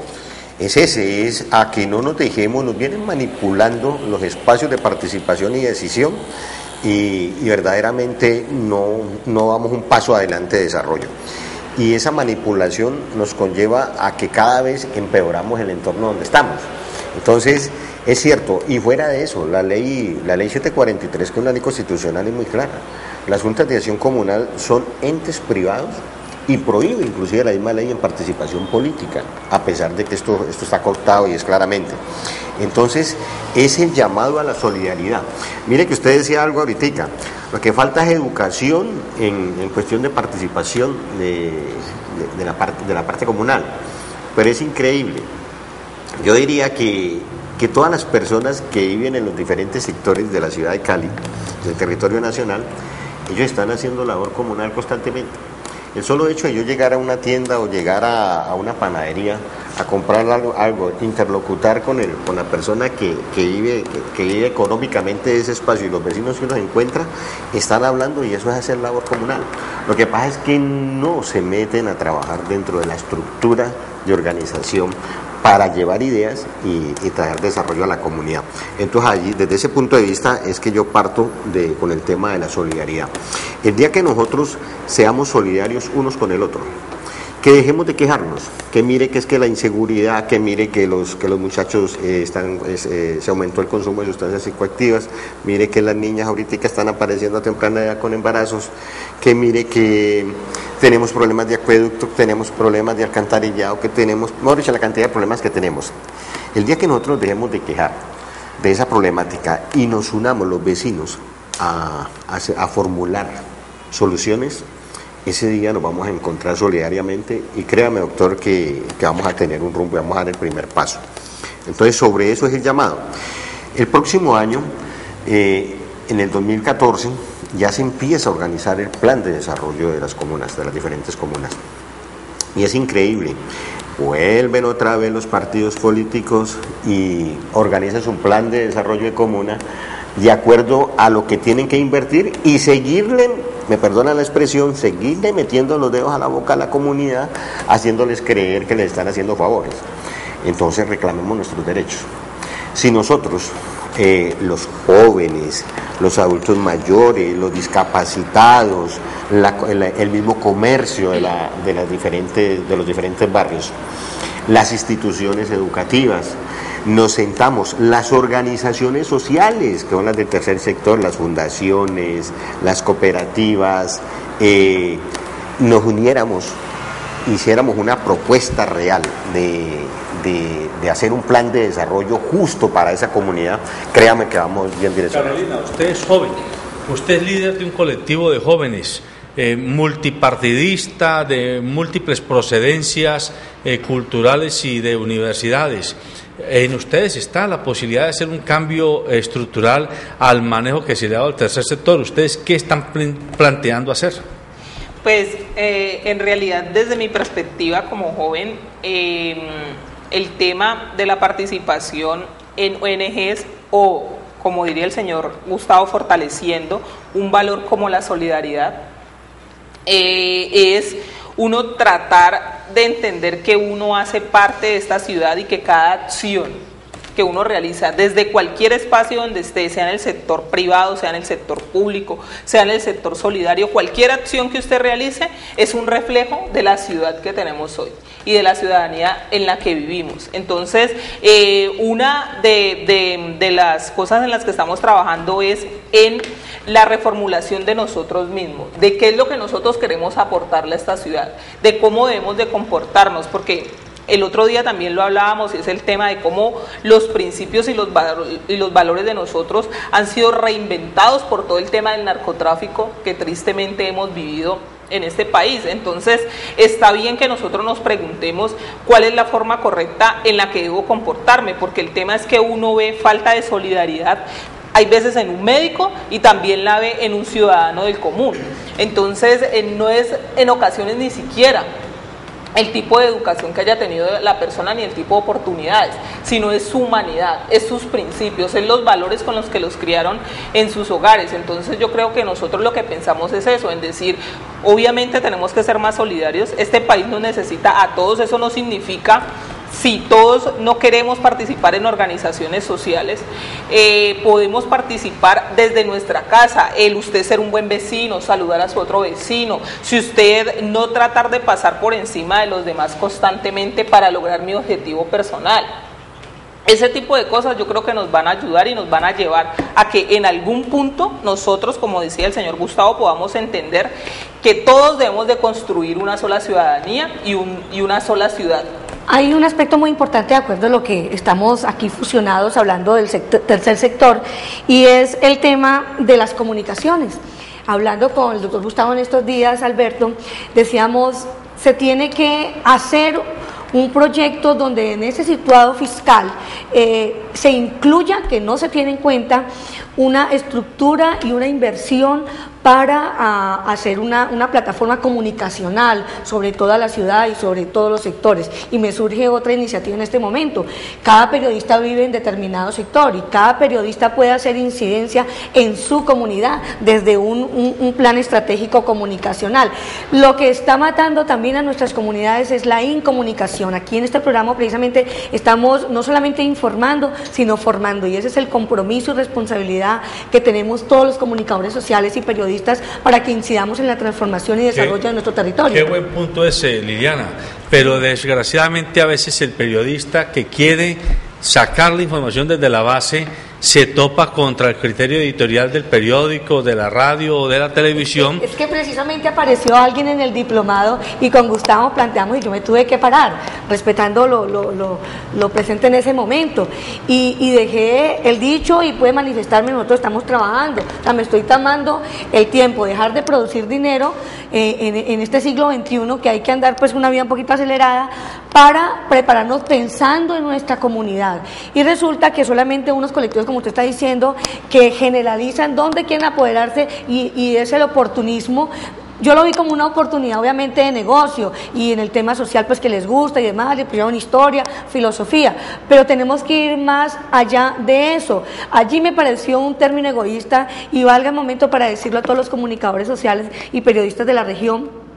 es ese, es a que no nos dejemos, nos vienen manipulando los espacios de participación y decisión y verdaderamente no damos un paso adelante de desarrollo. Y esa manipulación nos conlleva a que cada vez empeoramos el entorno donde estamos. Entonces, es cierto, y fuera de eso, la ley 743, que es una ley constitucional, es muy clara. Las juntas de acción comunal son entes privados y prohíbe inclusive la misma ley en participación política, a pesar de que esto está cortado y es claramente. Entonces, es el llamado a la solidaridad. Mire que usted decía algo ahorita, lo que falta es educación en cuestión de participación de la parte comunal, pero es increíble. Yo diría que todas las personas que viven en los diferentes sectores de la ciudad de Cali, del territorio nacional, ellos están haciendo labor comunal constantemente. El solo hecho de yo llegar a una tienda o llegar a una panadería a comprar algo, interlocutar con la persona que vive económicamente ese espacio y los vecinos que uno encuentra, están hablando, y eso es hacer labor comunal. Lo que pasa es que no se meten a trabajar dentro de la estructura de organización para llevar ideas y traer desarrollo a la comunidad. Entonces allí, desde ese punto de vista, es que yo parto con el tema de la solidaridad. El día que nosotros seamos solidarios unos con el otro, que dejemos de quejarnos, que mire que es que la inseguridad, que mire que los muchachos se aumentó el consumo de sustancias psicoactivas, mire que las niñas ahorita están apareciendo a temprana edad con embarazos, que mire que tenemos problemas de acueducto, tenemos problemas de alcantarillado, que tenemos, mejor dicho, la cantidad de problemas que tenemos. El día que nosotros dejemos de quejar de esa problemática y nos unamos los vecinos a formular soluciones, ese día nos vamos a encontrar solidariamente y créame, doctor, que vamos a tener un rumbo, vamos a dar el primer paso. Entonces, sobre eso es el llamado. El próximo año, en el 2014, ya se empieza a organizar el plan de desarrollo de las comunas, de las diferentes comunas. Y es increíble. Vuelven otra vez los partidos políticos y organizan su plan de desarrollo de comuna de acuerdo a lo que tienen que invertir y seguirle, me perdona la expresión, seguirle metiendo los dedos a la boca a la comunidad, haciéndoles creer que les están haciendo favores. Entonces reclamemos nuestros derechos. Si nosotros, los jóvenes, los adultos mayores, los discapacitados, el mismo comercio de los diferentes barrios, las instituciones educativas, nos sentamos, las organizaciones sociales, que son las del tercer sector, las fundaciones, las cooperativas, nos uniéramos, hiciéramos una propuesta real de hacer un plan de desarrollo justo para esa comunidad, créame que vamos bien direccionados. Carolina, usted es joven, usted es líder de un colectivo de jóvenes, multipartidista, de múltiples procedencias culturales y de universidades. En ustedes está la posibilidad de hacer un cambio estructural al manejo que se le ha dado al tercer sector. ¿Ustedes qué están planteando hacer? Pues en realidad, desde mi perspectiva como joven, el tema de la participación en ONGs, o como diría el señor Gustavo, fortaleciendo un valor como la solidaridad, es uno tratar de entender que uno hace parte de esta ciudad y que cada acción que uno realiza desde cualquier espacio donde esté, sea en el sector privado, sea en el sector público, sea en el sector solidario, cualquier acción que usted realice es un reflejo de la ciudad que tenemos hoy y de la ciudadanía en la que vivimos. Entonces, una de las cosas en las que estamos trabajando es en la reformulación de nosotros mismos, de qué es lo que nosotros queremos aportarle a esta ciudad, de cómo debemos de comportarnos, porque El otro día también lo hablábamos, y es el tema de cómo los principios y los valores de nosotros han sido reinventados por todo el tema del narcotráfico que tristemente hemos vivido en este país. Entonces está bien que nosotros nos preguntemos cuál es la forma correcta en la que debo comportarme, porque el tema es que uno ve falta de solidaridad hay veces en un médico y también la ve en un ciudadano del común. Entonces no es en ocasiones ni siquiera el tipo de educación que haya tenido la persona ni el tipo de oportunidades, sino es su humanidad, es sus principios, es los valores con los que los criaron en sus hogares. Entonces yo creo que nosotros lo que pensamos es eso, en decir, obviamente tenemos que ser más solidarios, este país nos necesita a todos, eso no significa, si todos no queremos participar en organizaciones sociales, podemos participar desde nuestra casa, usted ser un buen vecino, saludar a su otro vecino, si usted no tratar de pasar por encima de los demás constantemente para lograr mi objetivo personal. Ese tipo de cosas yo creo que nos van a ayudar y nos van a llevar a que en algún punto nosotros, como decía el señor Gustavo, podamos entender que todos debemos de construir una sola ciudadanía y una sola ciudad. Hay un aspecto muy importante, de acuerdo a lo que estamos aquí fusionados hablando del tercer sector, y es el tema de las comunicaciones. Hablando con el doctor Gustavo en estos días, Alberto, decíamos, se tiene que hacer un proyecto donde en ese situado fiscal se incluya, que no se tiene en cuenta, una estructura y una inversión para hacer una plataforma comunicacional sobre toda la ciudad y sobre todos los sectores. Y me surge otra iniciativa en este momento. Cada periodista vive en determinado sector y cada periodista puede hacer incidencia en su comunidad desde un plan estratégico comunicacional. Lo que está matando también a nuestras comunidades es la incomunicación. Aquí en este programa precisamente estamos no solamente informando, sino formando, y ese es el compromiso y responsabilidad que tenemos todos los comunicadores sociales y periodistas para que incidamos en la transformación y desarrollo de nuestro territorio. Qué buen punto ese, Liliana, pero desgraciadamente a veces el periodista que quiere sacar la información desde la base se topa contra el criterio editorial del periódico, de la radio o de la televisión. Es que precisamente apareció alguien en el diplomado y con Gustavo planteamos y yo me tuve que parar, respetando lo presente en ese momento, y dejé el dicho y pude manifestarme, nosotros estamos trabajando, o sea, me estoy tomando el tiempo, dejar de producir dinero en este siglo XXI, que hay que andar pues una vida un poquito acelerada para prepararnos pensando en nuestra comunidad, y resulta que solamente unos colectivos, como usted está diciendo, que generalizan dónde quieren apoderarse, y es el oportunismo. Yo lo vi como una oportunidad obviamente de negocio, y en el tema social pues que les gusta y demás, le pusieron historia, filosofía, pero tenemos que ir más allá de eso. Allí me pareció un término egoísta, y valga el momento para decirlo a todos los comunicadores sociales y periodistas de la región,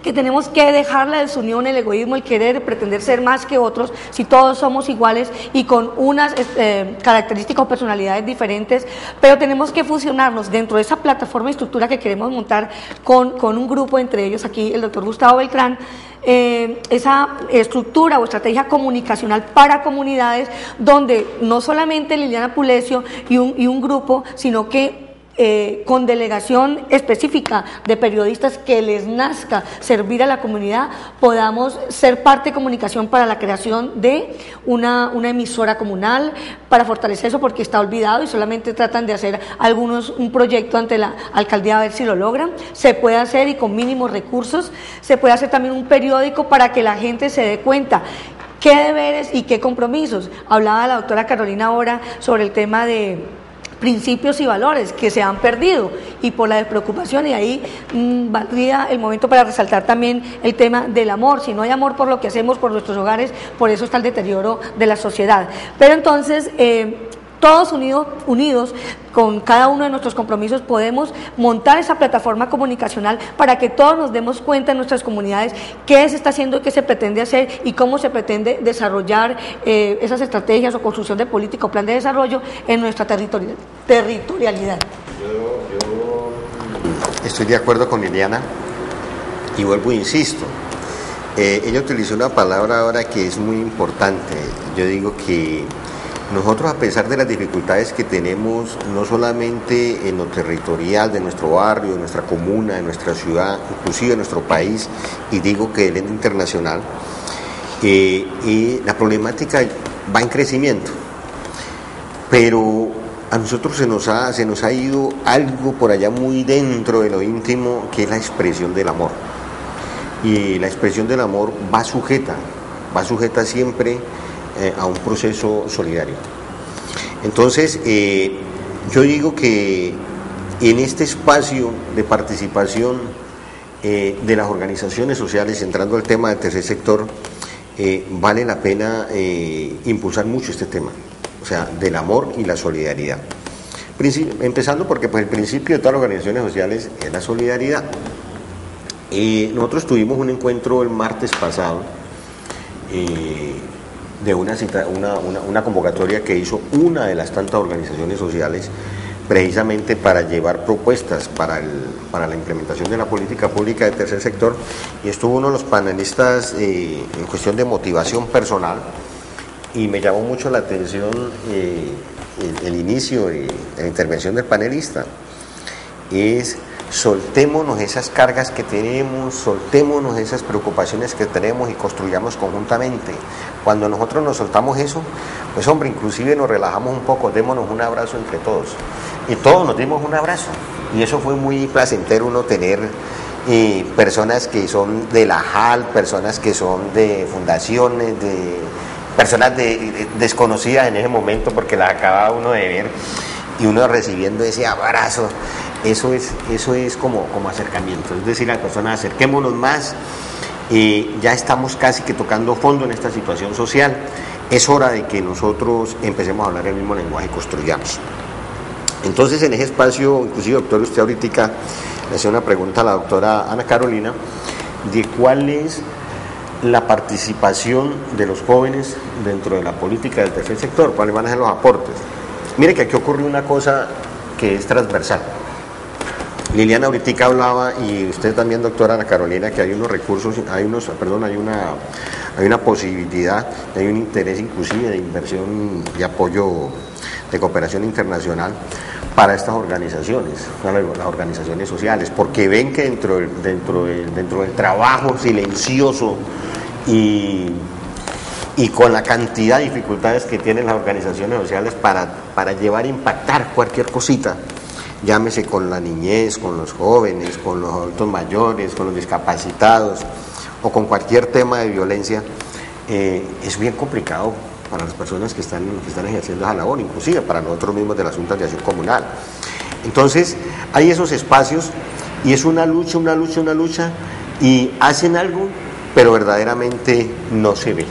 que tenemos que dejar la desunión, el egoísmo, el querer pretender ser más que otros, si todos somos iguales y con unas características o personalidades diferentes, pero tenemos que fusionarnos dentro de esa plataforma y estructura que queremos montar con un grupo, entre ellos aquí el doctor Gustavo Beltrán, esa estructura o estrategia comunicacional para comunidades, donde no solamente Liliana Pulecio y un grupo, sino que con delegación específica de periodistas que les nazca servir a la comunidad, podamos ser parte de comunicación para la creación de una emisora comunal, para fortalecer eso, porque está olvidado y solamente tratan de hacer algunos un proyecto ante la alcaldía a ver si lo logran. Se puede hacer, y con mínimos recursos. Se puede hacer también un periódico para que la gente se dé cuenta qué deberes y qué compromisos. Hablaba la doctora Carolina ahora sobre el tema de principios y valores que se han perdido, y por la despreocupación, y ahí valdría el momento para resaltar también el tema del amor. Si no hay amor por lo que hacemos, por nuestros hogares, por eso está el deterioro de la sociedad. Pero entonces todos unidos con cada uno de nuestros compromisos, podemos montar esa plataforma comunicacional para que todos nos demos cuenta en nuestras comunidades qué se está haciendo, qué se pretende hacer y cómo se pretende desarrollar esas estrategias o construcción de política o plan de desarrollo en nuestra territorialidad. Yo estoy de acuerdo con Liliana y vuelvo e insisto. Ella utilizó una palabra ahora que es muy importante. Yo digo que nosotros, a pesar de las dificultades que tenemos, no solamente en lo territorial de nuestro barrio, de nuestra comuna, de nuestra ciudad, inclusive de nuestro país, y digo que el ente internacional, y la problemática va en crecimiento, pero a nosotros se nos ha ido algo por allá muy dentro de lo íntimo, que es la expresión del amor. Y la expresión del amor va sujeta siempre a un proceso solidario. Entonces, yo digo que en este espacio de participación de las organizaciones sociales, entrando al tema del tercer sector, vale la pena impulsar mucho este tema, o sea, del amor y la solidaridad. Empezando porque pues, el principio de todas las organizaciones sociales es la solidaridad. Nosotros tuvimos un encuentro el martes pasado de una convocatoria que hizo una de las tantas organizaciones sociales precisamente para llevar propuestas para la implementación de la política pública del tercer sector, y estuvo uno de los panelistas en cuestión de motivación personal, y me llamó mucho la atención el inicio de la intervención del panelista. Es: soltémonos esas cargas que tenemos, soltémonos esas preocupaciones que tenemos y construyamos conjuntamente. Cuando nosotros nos soltamos eso, pues hombre, inclusive nos relajamos un poco, démonos un abrazo entre todos. Y todos nos dimos un abrazo. Y eso fue muy placentero, uno tener personas que son de la JAL, personas que son de fundaciones, de personas desconocidas en ese momento porque las acababa uno de ver, y uno recibiendo ese abrazo. Eso es como acercamiento, es decir, a las personas: acerquémonos más, ya estamos casi que tocando fondo en esta situación social, es hora de que nosotros empecemos a hablar el mismo lenguaje y construyamos. Entonces, en ese espacio, inclusive, doctor, usted ahorita le hacía una pregunta a la doctora Ana Carolina de cuál es la participación de los jóvenes dentro de la política del tercer sector, cuáles van a ser los aportes. Mire que aquí ocurre una cosa que es transversal. Liliana ahorita hablaba, y usted también, doctora Ana Carolina, que hay unos recursos, hay una posibilidad, hay un interés inclusive de inversión y apoyo de cooperación internacional para estas organizaciones, para las organizaciones sociales, porque ven que dentro del trabajo silencioso y con la cantidad de dificultades que tienen las organizaciones sociales para llevar a impactar cualquier cosita, llámese con la niñez, con los jóvenes, con los adultos mayores, con los discapacitados o con cualquier tema de violencia, es bien complicado para las personas que están ejerciendo esa labor, inclusive para nosotros mismos de las juntas de acción comunal. Entonces, hay esos espacios y es una lucha, y hacen algo, pero verdaderamente no se ve.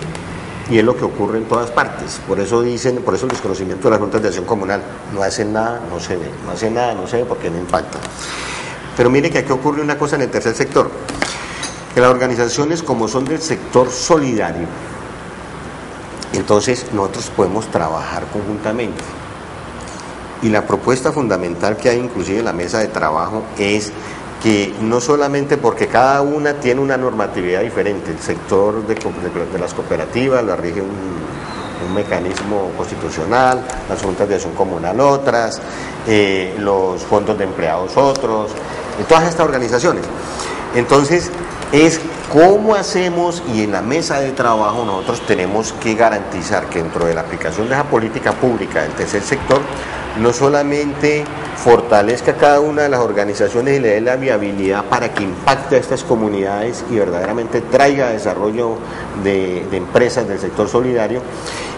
Y es lo que ocurre en todas partes. Por eso el desconocimiento de las juntas de acción comunal: no hacen nada, no se ve, no hacen nada, no se ve porque no impacta. Pero mire que aquí ocurre una cosa en el tercer sector, que las organizaciones, como son del sector solidario, entonces nosotros podemos trabajar conjuntamente. Y la propuesta fundamental que hay inclusive en la mesa de trabajo es que no solamente porque cada una tiene una normatividad diferente, el sector de las cooperativas la rige un mecanismo constitucional, las juntas de acción comunal otras, los fondos de empleados otros, y todas estas organizaciones. Entonces, es cómo hacemos, y en la mesa de trabajo nosotros tenemos que garantizar que dentro de la aplicación de esa política pública del tercer sector, no solamente fortalezca cada una de las organizaciones y le dé la viabilidad para que impacte a estas comunidades y verdaderamente traiga desarrollo de empresas del sector solidario,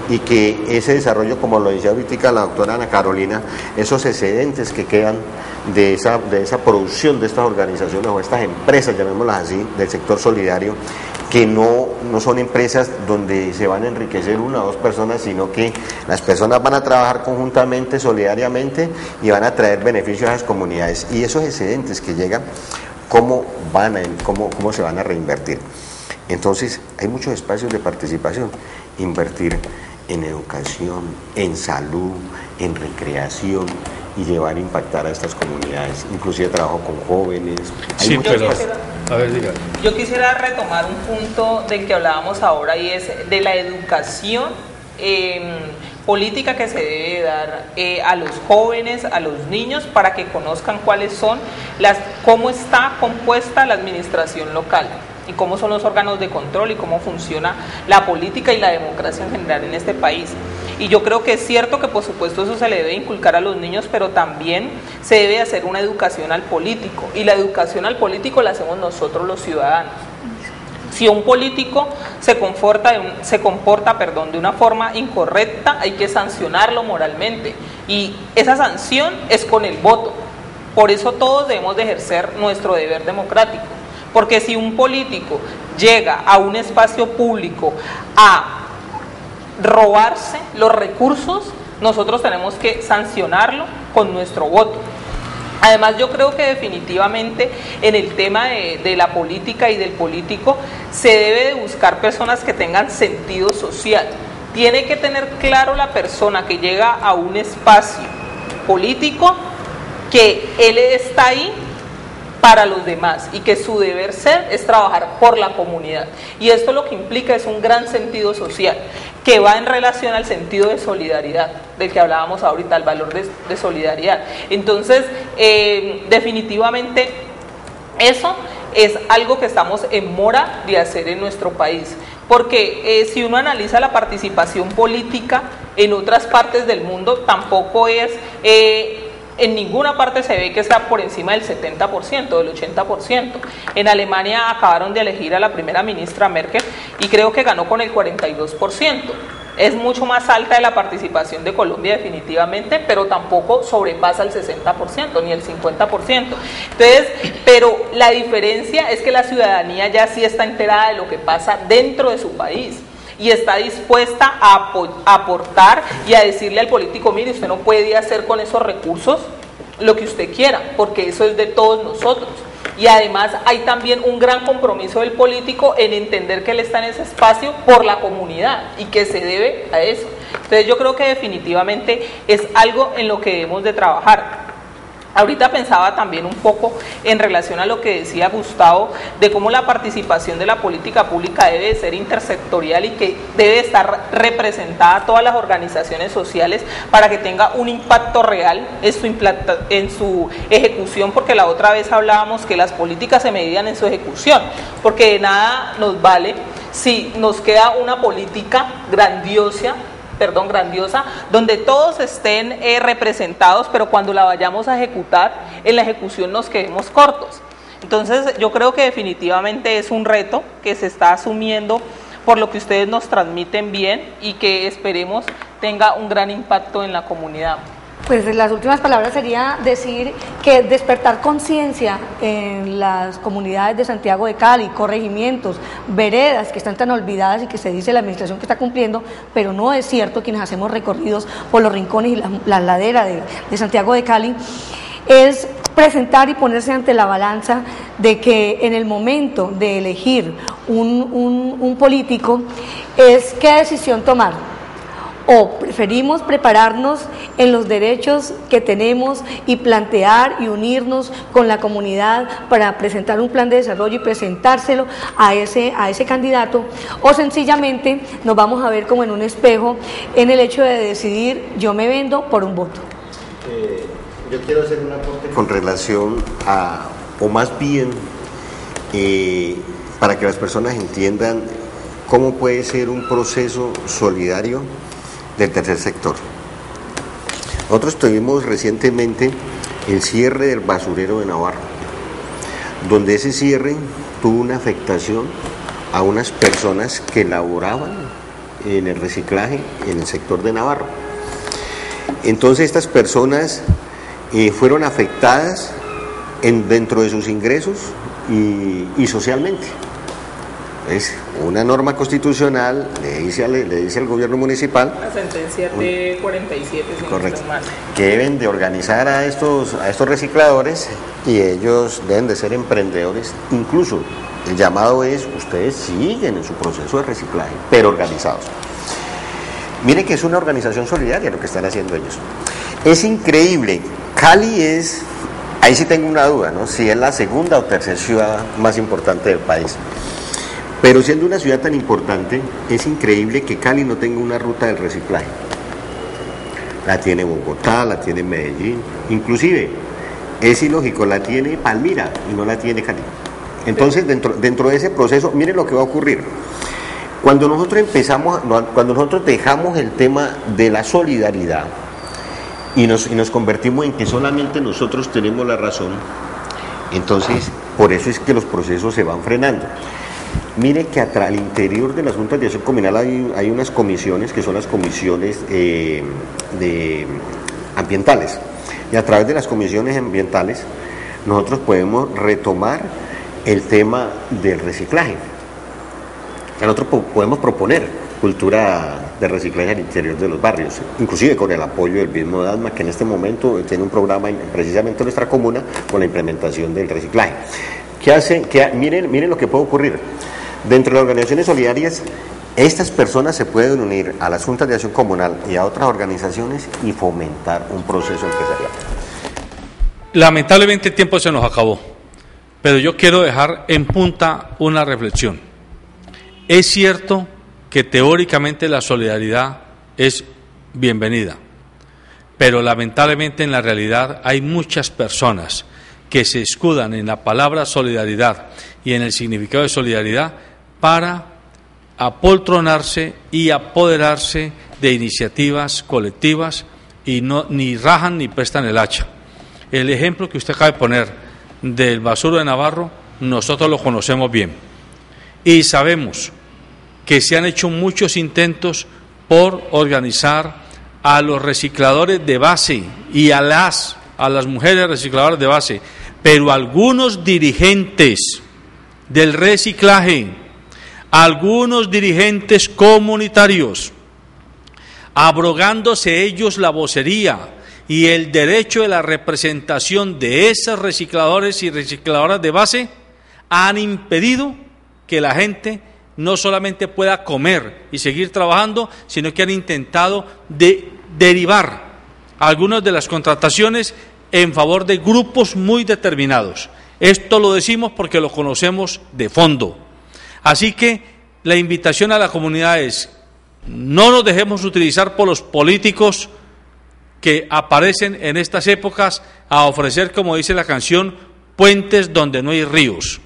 y que ese desarrollo, como lo decía ahorita la doctora Ana Carolina, esos excedentes que quedan de esa producción de estas organizaciones o estas empresas, llamémoslas así, del sector solidario, que no son empresas donde se van a enriquecer una o dos personas, sino que las personas van a trabajar conjuntamente, solidariamente, y van a traer beneficios a las comunidades. Y esos excedentes que llegan, ¿cómo se van a reinvertir? Entonces, hay muchos espacios de participación. Invertir en educación, en salud, en recreación, y llevar a impactar a estas comunidades, inclusive trabajo con jóvenes. Sí, pero a ver, diga. Yo quisiera retomar un punto del que hablábamos ahora, y es de la educación política que se debe dar a los jóvenes, a los niños, para que conozcan cuáles son cómo está compuesta la administración local. y cómo son los órganos de control y cómo funciona la política y la democracia en general en este país. Y yo creo que es cierto que por supuesto eso se le debe inculcar a los niños, pero también se debe hacer una educación al político, y la educación al político la hacemos nosotros los ciudadanos. Si un político se comporta de una forma incorrecta, hay que sancionarlo moralmente, y esa sanción es con el voto. Por eso todos debemos de ejercer nuestro deber democrático, porque si un político llega a un espacio público a robarse los recursos, nosotros tenemos que sancionarlo con nuestro voto. Además, yo creo que definitivamente en el tema de la política y del político se debe de buscar personas que tengan sentido social. Tiene que tener claro la persona que llega a un espacio político que él está ahí para los demás y que su deber ser es trabajar por la comunidad. Y esto lo que implica es un gran sentido social, que va en relación al sentido de solidaridad, del que hablábamos ahorita, el valor de solidaridad. Entonces, definitivamente, eso es algo que estamos en mora de hacer en nuestro país. Porque si uno analiza la participación política en otras partes del mundo, tampoco es... en ninguna parte se ve que está por encima del 70%, del 80%. En Alemania acabaron de elegir a la primera ministra Merkel y creo que ganó con el 42%. Es mucho más alta de la participación de Colombia definitivamente, pero tampoco sobrepasa el 60% ni el 50%. Entonces, pero la diferencia es que la ciudadanía ya sí está enterada de lo que pasa dentro de su país y está dispuesta a aportar y a decirle al político: mire, usted no puede hacer con esos recursos lo que usted quiera, porque eso es de todos nosotros. Y además hay también un gran compromiso del político en entender que él está en ese espacio por la comunidad y que se debe a eso. Entonces yo creo que definitivamente es algo en lo que debemos de trabajar. Ahorita pensaba también un poco en relación a lo que decía Gustavo, de cómo la participación de la política pública debe de ser intersectorial y que debe estar representada todas las organizaciones sociales para que tenga un impacto real en su ejecución, porque la otra vez hablábamos que las políticas se medían en su ejecución, porque de nada nos vale si nos queda una política grandiosa, donde todos estén representados, pero cuando la vayamos a ejecutar, en la ejecución nos quedemos cortos. Entonces yo creo que definitivamente es un reto que se está asumiendo por lo que ustedes nos transmiten bien y que esperemos tenga un gran impacto en la comunidad. Pues las últimas palabras sería decir que despertar conciencia en las comunidades de Santiago de Cali, corregimientos, veredas que están tan olvidadas y que se dice la administración que está cumpliendo, pero no es cierto quienes hacemos recorridos por los rincones y la ladera de Santiago de Cali, es presentar y ponerse ante la balanza de que en el momento de elegir un político es qué decisión tomar. O preferimos prepararnos en los derechos que tenemos y plantear y unirnos con la comunidad para presentar un plan de desarrollo y presentárselo a ese candidato, o sencillamente nos vamos a ver como en un espejo en el hecho de decidir: yo me vendo por un voto. Yo quiero hacer un aporte con relación a, o más bien para que las personas entiendan cómo puede ser un proceso solidario del tercer sector. Nosotros tuvimos recientemente el cierre del basurero de Navarro, donde ese cierre tuvo una afectación a unas personas que laboraban en el reciclaje en el sector de Navarro. Entonces estas personas fueron afectadas dentro de sus ingresos y socialmente. Es una norma constitucional, le dice al gobierno municipal, la sentencia de 47, correcto, que deben de organizar a estos recicladores, y ellos deben de ser emprendedores. Incluso el llamado es: ustedes siguen en su proceso de reciclaje, pero organizados. Miren que es una organización solidaria lo que están haciendo ellos. Es increíble. Cali es, ahí sí tengo una duda, ¿no?, si es la segunda o tercera ciudad más importante del país. Pero siendo una ciudad tan importante, es increíble que Cali no tenga una ruta del reciclaje. La tiene Bogotá, la tiene Medellín, inclusive, es ilógico, la tiene Palmira y no la tiene Cali. Entonces, dentro de ese proceso, miren lo que va a ocurrir. Cuando nosotros dejamos el tema de la solidaridad y nos convertimos en que solamente nosotros tenemos la razón, entonces por eso es que los procesos se van frenando. Mire que al interior de las juntas de acción comunal hay unas comisiones que son las comisiones ambientales, y a través de las comisiones ambientales nosotros podemos retomar el tema del reciclaje. Nosotros podemos proponer cultura de reciclaje al interior de los barrios, inclusive con el apoyo del mismo DASMA, que en este momento tiene un programa precisamente en nuestra comuna con la implementación del reciclaje. Miren lo que puede ocurrir. Dentro de las organizaciones solidarias, estas personas se pueden unir a las juntas de acción comunal y a otras organizaciones y fomentar un proceso empresarial. Lamentablemente el tiempo se nos acabó, pero yo quiero dejar en punta una reflexión. Es cierto que teóricamente la solidaridad es bienvenida, pero lamentablemente en la realidad hay muchas personas que se escudan en la palabra solidaridad y en el significado de solidaridad para apoltronarse y apoderarse de iniciativas colectivas y ni rajan ni prestan el hacha. El ejemplo que usted acaba de poner del basuro de Navarro, nosotros lo conocemos bien y sabemos que se han hecho muchos intentos por organizar a los recicladores de base y a las mujeres recicladoras de base, pero algunos dirigentes del reciclaje, algunos dirigentes comunitarios, abrogándose ellos la vocería y el derecho de la representación de esos recicladores y recicladoras de base, han impedido que la gente no solamente pueda comer y seguir trabajando, sino que han intentado derivar algunas de las contrataciones en favor de grupos muy determinados. Esto lo decimos porque lo conocemos de fondo. Así que la invitación a la comunidad es: no nos dejemos utilizar por los políticos que aparecen en estas épocas a ofrecer, como dice la canción, puentes donde no hay ríos.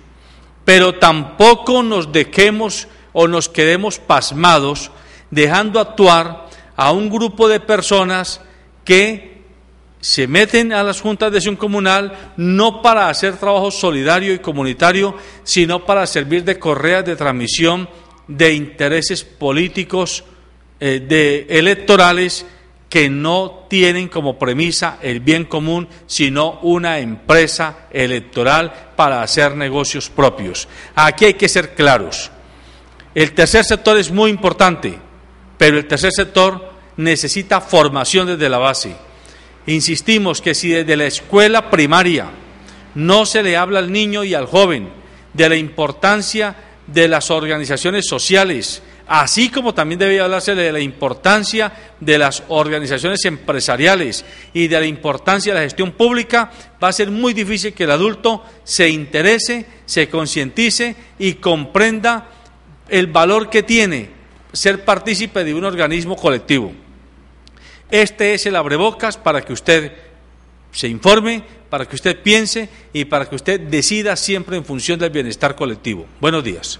Pero tampoco nos dejemos o nos quedemos pasmados dejando actuar a un grupo de personas que se meten a las juntas de acción comunal no para hacer trabajo solidario y comunitario, sino para servir de correas de transmisión de intereses políticos electorales que no tienen como premisa el bien común, sino una empresa electoral para hacer negocios propios. Aquí hay que ser claros. El tercer sector es muy importante, pero el tercer sector necesita formación desde la base. Insistimos que si desde la escuela primaria no se le habla al niño y al joven de la importancia de las organizaciones sociales, así como también debe hablarse de la importancia de las organizaciones empresariales y de la importancia de la gestión pública, va a ser muy difícil que el adulto se interese, se concientice y comprenda el valor que tiene ser partícipe de un organismo colectivo. Este es el abrebocas para que usted se informe, para que usted piense y para que usted decida siempre en función del bienestar colectivo. Buenos días.